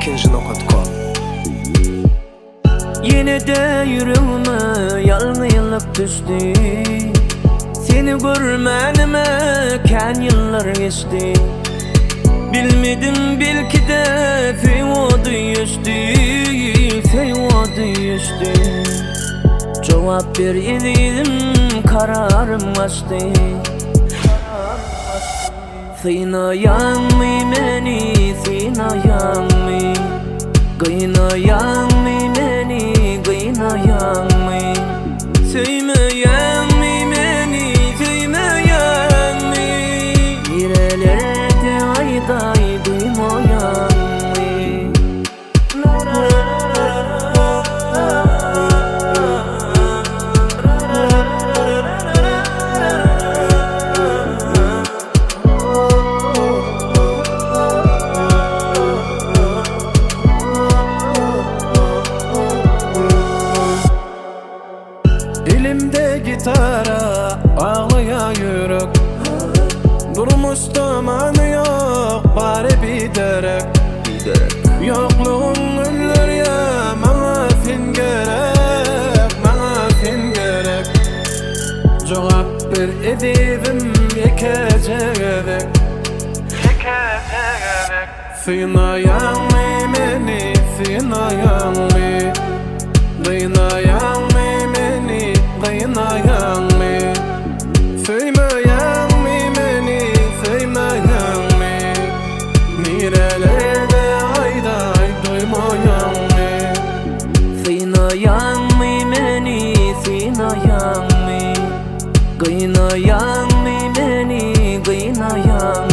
Kinji.com. Yine de yüreğime yalnızlık düştü. Seni görmenime ken yıllar geçti. Bilmedim belki de feyvadı yüzdü. Cevap ver edelim kararım açtı. Sıynayan mı beni, sıynayan mı? Kıynayan mı beni, kıynayan mı? Sevmeyen mi beni, sevmeyen mi? Nerelerde ayday duymayan mı? Elimde gitara ağlaya yürek. Durmuş zamanı yok bari bir derek. Yokluğun öller ya bana fin gerek, bana fin gerek. Cevap ver edivim yekecek. Sıynayan mı beni, sıynayan mı? Kıynayan mı beni, kıynayan mı? Sevmeyen mi beni, sevmeyen mi? Nerelerde ayday duymayan mı? Sıynayan mı beni, sıynayan mı? Kıynayan mı beni, kıynayan